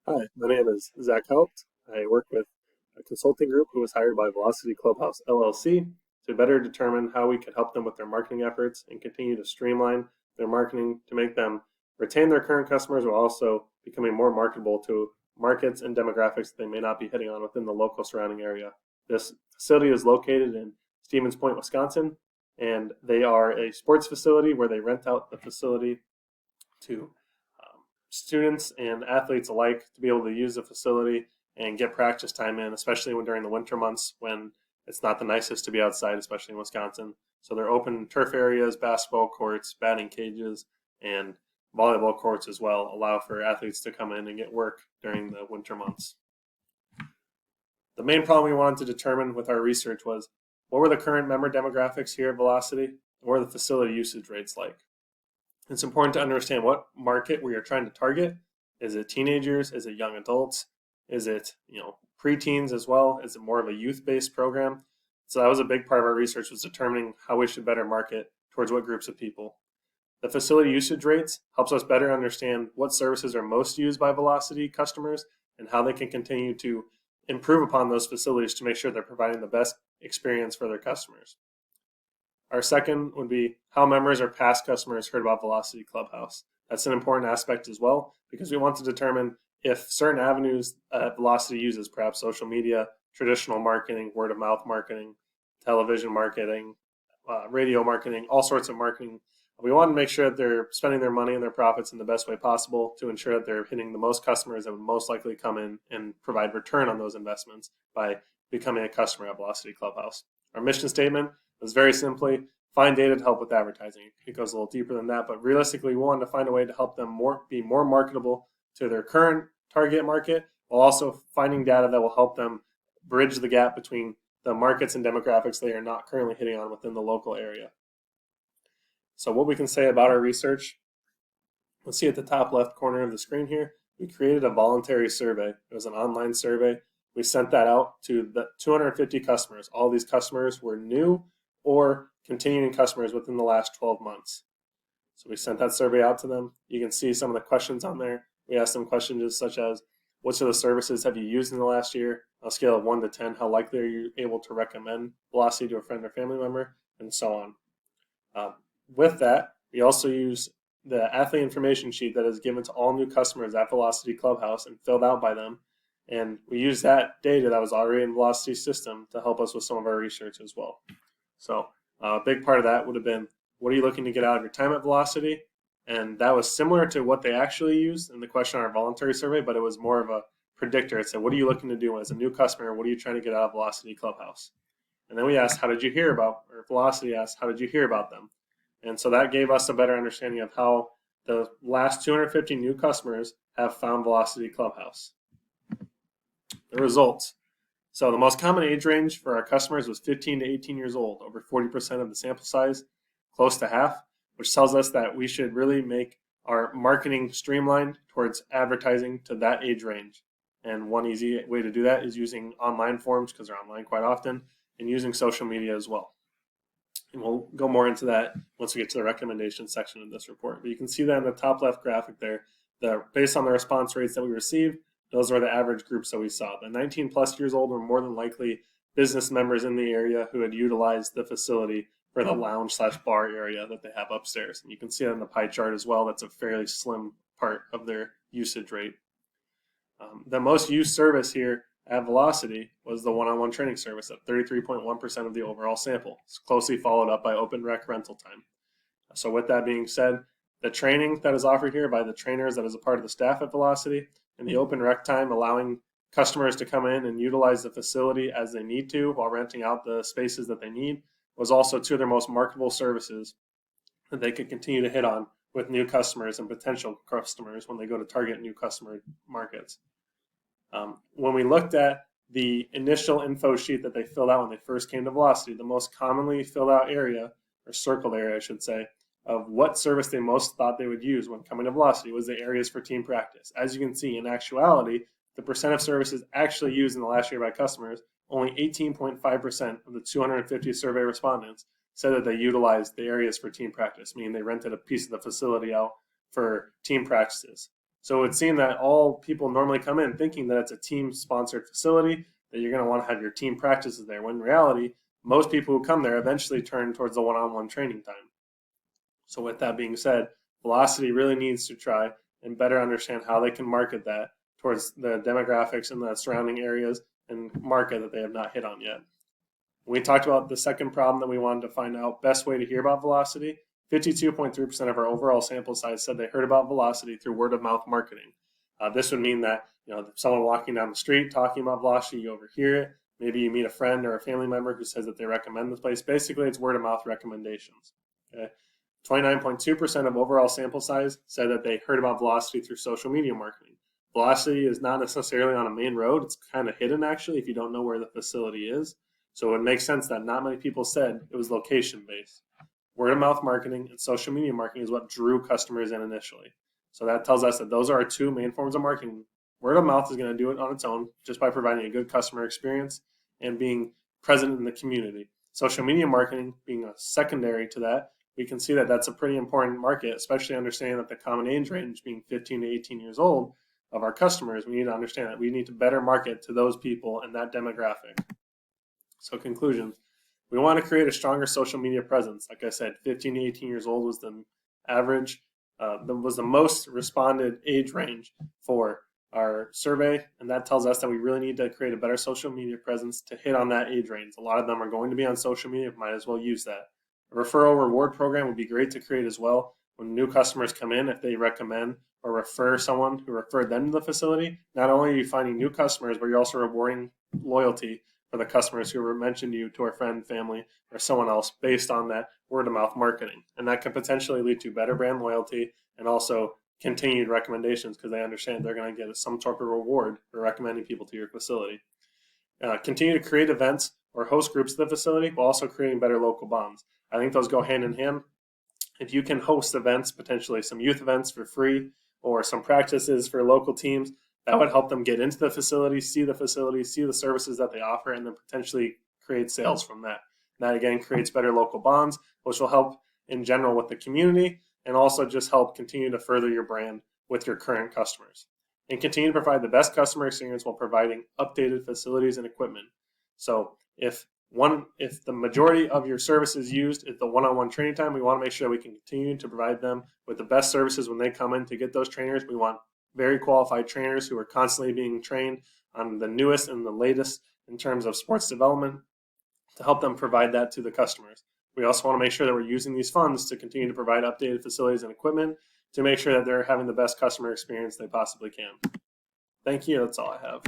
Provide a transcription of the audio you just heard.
Hi, my name is Zach Haupt. I work with a consulting group who was hired by Velocity Clubhouse LLC to better determine how we could help them with their marketing efforts and continue to streamline their marketing to make them retain their current customers while also becoming more marketable to markets and demographics that they may not be hitting on within the local surrounding area. This facility is located in Stevens Point, Wisconsin, and they are a sports facility where they rent out the facility to students and athletes alike to be able to use the facility and get practice time in, especially when during the winter months when it's not the nicest to be outside, especially in Wisconsin. So they're open turf areas, basketball courts, batting cages, and volleyball courts as well allow for athletes to come in and get work during the winter months. The main problem we wanted to determine with our research was what were the current member demographics here at Velocity and what are the facility usage rates like? It's important to understand what market we are trying to target. Is it teenagers? Is it young adults? Is it preteens as well? Is it more of a youth-based program? So that was a big part of our research, was determining how we should better market towards what groups of people. The facility usage rates helps us better understand what services are most used by Velocity customers and how they can continue to improve upon those facilities to make sure they're providing the best experience for their customers. Our second would be how members or past customers heard about Velocity Clubhouse. That's an important aspect as well because we want to determine if certain avenues Velocity uses, perhaps social media, traditional marketing, word of mouth marketing, television marketing, radio marketing, all sorts of marketing. We want to make sure that they're spending their money and their profits in the best way possible to ensure that they're hitting the most customers that would most likely come in and provide return on those investments by becoming a customer at Velocity Clubhouse. Our mission statement was very simply find data to help with advertising. It goes a little deeper than that, but realistically, we wanted to find a way to help them be more marketable to their current target market, while also finding data that will help them bridge the gap between the markets and demographics they are not currently hitting on within the local area. So what we can say about our research, let's see at the top left corner of the screen here, we created a voluntary survey. It was an online survey. We sent that out to the 250 customers. All these customers were new or continuing customers within the last 12 months. So we sent that survey out to them. You can see some of the questions on there. We asked them questions such as, which of the services have you used in the last year? On a scale of 1 to 10, how likely are you able to recommend Velocity to a friend or family member? And so on. With that, we also use the athlete information sheet that is given to all new customers at Velocity Clubhouse and filled out by them. And we use that data that was already in Velocity's system to help us with some of our research as well. So a big part of that would have been, what are you looking to get out of your time at Velocity? And that was similar to what they actually used in the question on our voluntary survey, but it was more of a predictor. It said, what are you looking to do as a new customer? What are you trying to get out of Velocity Clubhouse? And then we asked, how did you hear about, or Velocity asked, how did you hear about them? And so that gave us a better understanding of how the last 250 new customers have found Velocity Clubhouse. The results. So the most common age range for our customers was 15 to 18 years old, over 40% of the sample size, close to half, which tells us that we should really make our marketing streamlined towards advertising to that age range. And one easy way to do that is using online forums, because they're online quite often, and using social media as well. And we'll go more into that once we get to the recommendation section of this report. But you can see that in the top left graphic there, based on the response rates that we received, those are the average groups that we saw. The 19 plus years old were more than likely business members in the area who had utilized the facility for the lounge/bar area that they have upstairs. And you can see that in the pie chart as well. That's a fairly slim part of their usage rate. The most used service here at Velocity was the one-on-one training service at 33.1% of the overall sample. It's closely followed up by open rec rental time. So with that being said, the training that is offered here by the trainers that is a part of the staff at Velocity and the open rec time allowing customers to come in and utilize the facility as they need to while renting out the spaces that they need was also two of their most marketable services that they could continue to hit on with new customers and potential customers when they go to target new customer markets. When we looked at the initial info sheet that they filled out when they first came to Velocity, the most commonly filled out area, or circled area I should say, of what service they most thought they would use when coming to Velocity was the areas for team practice. As you can see, in actuality, the percent of services actually used in the last year by customers, only 18.5% of the 250 survey respondents said that they utilized the areas for team practice, meaning they rented a piece of the facility out for team practices. So it would seem that all people normally come in thinking that it's a team-sponsored facility, that you're going to want to have your team practices there, when in reality, most people who come there eventually turn towards the one-on-one training time. So with that being said, Velocity really needs to try and better understand how they can market that towards the demographics in the surrounding areas and market that they have not hit on yet. We talked about the second problem that we wanted to find out, best way to hear about Velocity. 52.3% of our overall sample size said they heard about Velocity through word of mouth marketing. This would mean that someone walking down the street talking about Velocity, you overhear it. Maybe you meet a friend or a family member who says that they recommend this place. Basically, it's word of mouth recommendations. Okay? 29.2% of overall sample size said that they heard about Velocity through social media marketing. Velocity is not necessarily on a main road. It's kind of hidden, actually, if you don't know where the facility is. So it makes sense that not many people said it was location-based. Word of mouth marketing and social media marketing is what drew customers in initially. So that tells us that those are our two main forms of marketing. Word of mouth is going to do it on its own just by providing a good customer experience and being present in the community. Social media marketing being a secondary to that, we can see that that's a pretty important market, especially understanding that the common age range being 15 to 18 years old of our customers. We need to understand that we need to better market to those people and that demographic. So conclusions, we want to create a stronger social media presence. Like I said, 15 to 18 years old was the average, was the most responded age range for our survey, and that tells us that we really need to create a better social media presence to hit on that age range. A lot of them are going to be on social media, might as well use that. A referral reward program would be great to create as well. When new customers come in, if they recommend or refer someone who referred them to the facility, not only are you finding new customers, but you're also rewarding loyalty for the customers who were mentioned to you, to our friend, family, or someone else based on that word-of-mouth marketing. And that can potentially lead to better brand loyalty and also continued recommendations because they understand they're going to get some sort of reward for recommending people to your facility. Continue to create events or host groups at the facility while also creating better local bonds. I think those go hand in hand. If you can host events, potentially some youth events for free or some practices for local teams, that would help them get into the facility, see the services that they offer, and then potentially create sales from that. And that again creates better local bonds, which will help in general with the community and also just help continue to further your brand with your current customers. And continue to provide the best customer experience while providing updated facilities and equipment. So if the majority of your service is used at the one-on-one training time, we want to make sure that we can continue to provide them with the best services when they come in to get those trainers. We want very qualified trainers who are constantly being trained on the newest and the latest in terms of sports development to help them provide that to the customers. We also want to make sure that we're using these funds to continue to provide updated facilities and equipment to make sure that they're having the best customer experience they possibly can. Thank you. That's all I have.